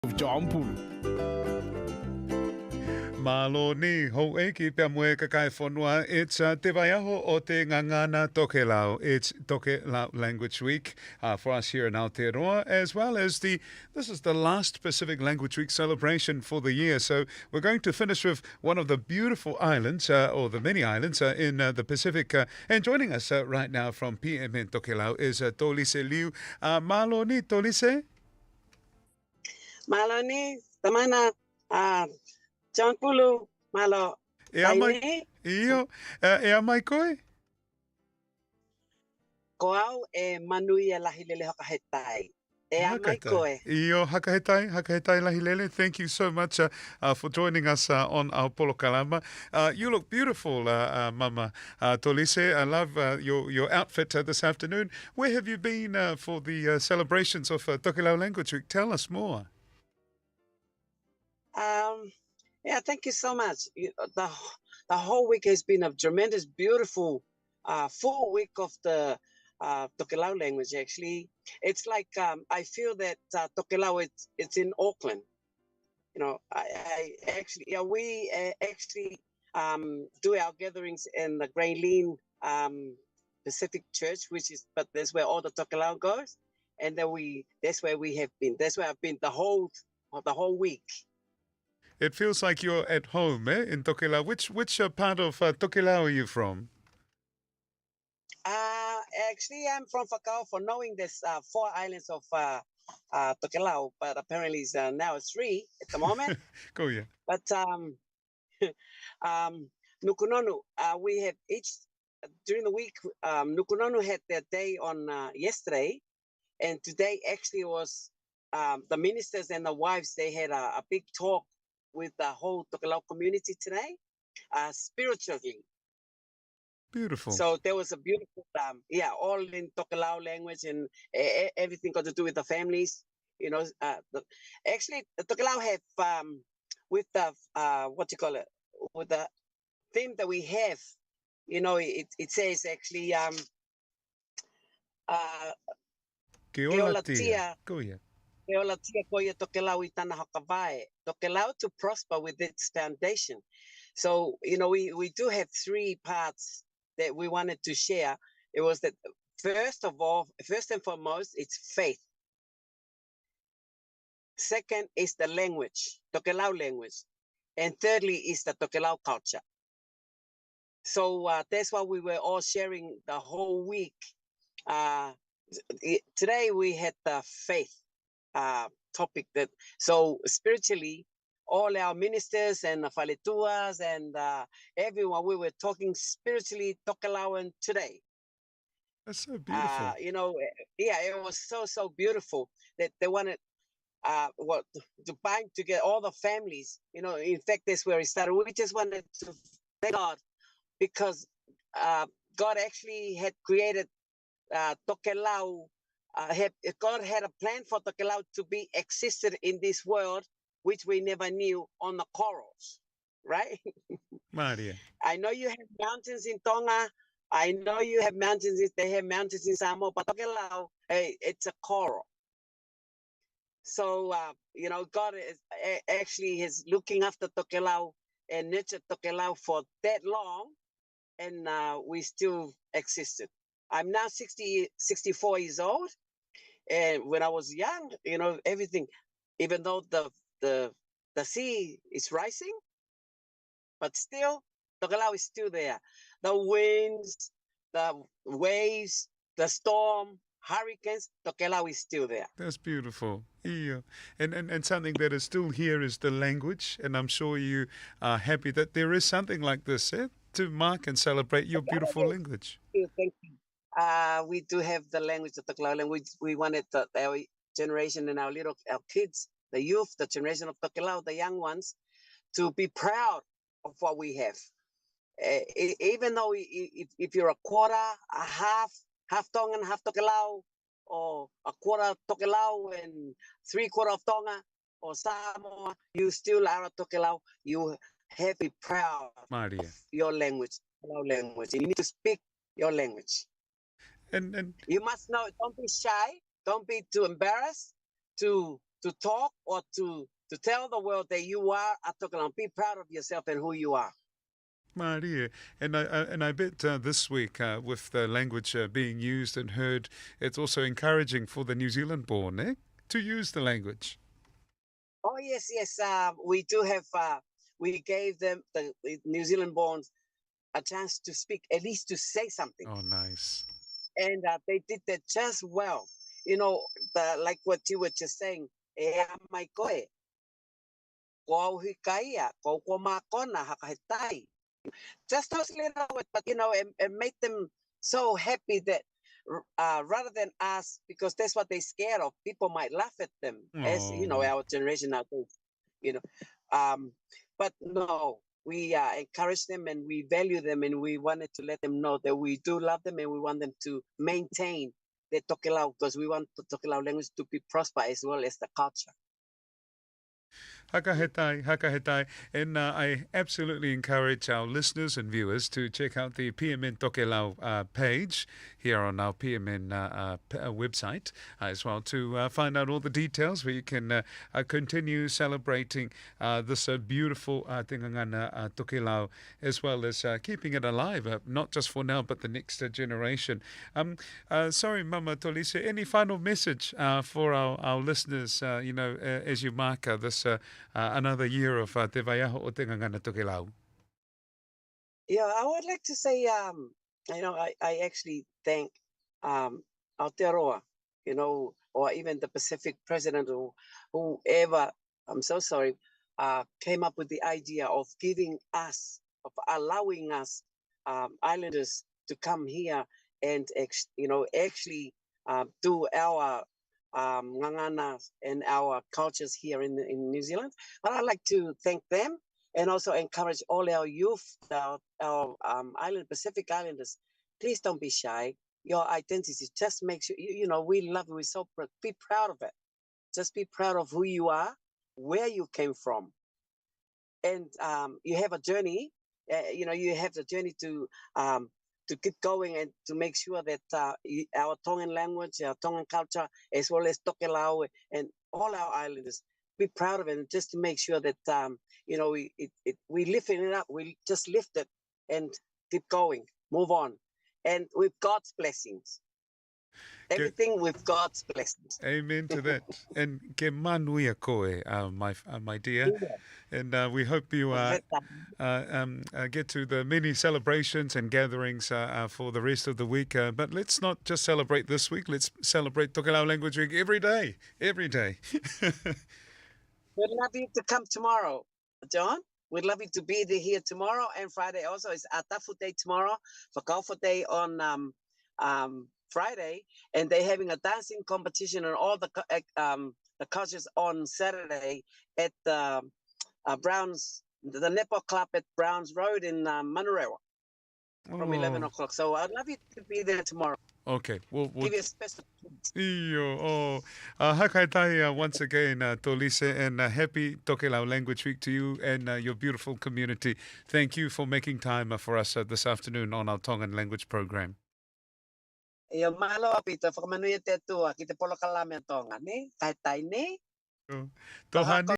Jampulu. Malo ni ho e ki pia mue ka kai whanua. It's Te Vaiaho o te Gagana Tokelau. It's Tokelau Language Week for us here in Aotearoa, as well as this is the last Pacific Language Week celebration for the year. So we're going to finish with one of the beautiful islands, or the many islands in the Pacific. And joining us right now from PMN Tokelau is Tolise Liu. Malo ni Tolise? Malo ni, tamana, John Pulu, malo, E a mai, taine, io, e a mai koe? ko au e manui e lahilele hokahetai. E a mai koe. Io hakahetai lahilele. Thank you so much for joining us on our Polokalama. You look beautiful, Mama Tolise. I love your outfit this afternoon. Where have you been for the celebrations of Tokelau Language Week? Tell us more. Yeah, thank you so much. The whole week has been a tremendous, beautiful, full week of the Tokelau language. Actually, it's like I feel that Tokelau it's in Auckland. You know, I actually we actually do our gatherings in the Grayleen Pacific Church, but that's where all the Tokelau goes, and then that's where we have been. That's where I've been the whole week. It feels like you're at home, in Tokelau. Which part of Tokelau are you from? Actually, I'm from Whakao, for knowing there's 4 islands of Tokelau, but apparently now it's 3 at the moment. Go yeah. But Nukunonu, we have each during the week. Nukunonu had their day on yesterday, and today actually was the ministers and the wives. They had a big talk with the whole Tokelau community today, spiritually. Beautiful. So there was a beautiful, all in Tokelau language, and everything got to do with the families. You know, actually, the Tokelau have with the with the theme that we have. You know, it says actually, Ke ola tia. Go yeah. Tokelau to prosper with its foundation. So, you know, we do have 3 parts that we wanted to share. It was that first and foremost, it's faith. Second is the language, Tokelau language. And thirdly is the Tokelau culture. So that's why we were all sharing the whole week. Today we had the faith topic. So spiritually, all our ministers and faletuas and everyone, we were talking spiritually Tokelauan today. That's so beautiful. You know, it was so beautiful that they wanted to bind together all the families. You know, in fact, that's where it started. We just wanted to thank God because God actually had created Tokelau. God had a plan for Tokelau to be existed in this world, which we never knew, on the corals, right? Maria. I know you have mountains in Tonga. I know you have mountains. They have mountains in Samoa, but Tokelau, hey, it's a coral. So you know, God is actually looking after Tokelau and nurtured Tokelau for that long, and we still existed. I'm now 64 years old, and when I was young, you know, everything, even though the sea is rising, but still, Tokelau is still there. The winds, the waves, the storm, hurricanes, Tokelau is still there. That's beautiful. Yeah. And something that is still here is the language, and I'm sure you are happy that there is something like this, to mark and celebrate your beautiful language. Thank you. We do have the language, the Tokelau language. We wanted our generation and our kids, the youth, the generation of Tokelau, the young ones, to be proud of what we have. Even though if you're a quarter, a half Tongan, half Tokelau, or a quarter Tokelau and 3/4 of Tonga or Samoa, you still are a Tokelau. You have to be proud Maria. of your language, Tokelau language. You need to speak your language. And you must know, don't be shy, don't be too embarrassed to talk or to tell the world that you are a Tokelau. Be proud of yourself and who you are. Maria, and I bet this week, with the language being used and heard, it's also encouraging for the New Zealand born, to use the language. Oh yes, yes. We do have. We gave them the New Zealand born a chance to speak, at least to say something, Oh, nice. and they did that just well. Like what you were just saying. E mai koe, ko hikaia, ko makona hakahetai. Just those little words, but and make them so happy that rather than us, because that's what they're scared of. People might laugh at them, as Oh. our generation nowadays. You know, but no, we encourage them and we value them, and we wanted to let them know that we do love them and we want them to maintain their Tokelau, because we want the Tokelau language to be prosper as well as the culture. Hakahetai, hakahetai. And I absolutely encourage our listeners and viewers to check out the PMN Tokelau page here on our PMN website as well, to find out all the details where you can continue celebrating this beautiful Te Ngangana Tokelau, as well as keeping it alive, not just for now, but the next generation. Sorry, Mama Tolise, any final message for our listeners, as you mark this another year of Te Vaiaho o Te Ngangana Tokelau? Yeah, I would like to say, I actually thank Aotearoa, or even the Pacific president, or whoever, I'm so sorry, came up with the idea of allowing us islanders to come here and, actually do our ngangana and our cultures here in New Zealand. But I'd like to thank them and also encourage all our youth, our Pacific Islanders. Please don't be shy. Your identity just makes you, we love you. We're so proud. Be proud of it. Just be proud of who you are, where you came from. And you have a journey, you have the journey to keep going and to make sure that our Tongan language, our Tongan culture, as well as Tokelau and all our islanders, be proud of it, and just to make sure that we lifting it up, we just lift it and keep going, move on, and with God's blessings. Everything with God's blessings. Amen to that. And ke manuia koe, my dear. And we hope you get to the many celebrations and gatherings for the rest of the week. But let's not just celebrate this week. Let's celebrate Tokelau Language Week every day. Every day. We'd love you to come tomorrow, John. We'd love you to be here tomorrow and Friday. Also, it's Atafu Day tomorrow, Whakauwha Day on Friday, and they're having a dancing competition and all the cultures on Saturday at the Netball Club at Browns Road in Manurewa from 11 o'clock. So I'd love you to be there tomorrow. Okay, we'll give you a special treat. Hakaitai once again, Tolise, and happy Tokelau Language Week to you and your beautiful community. Thank you for making time for us this afternoon on our Tongan language program. Ia malo apita whakamanuia te atua ki te polo kalame tonga, ne? Tai ne? Tohani.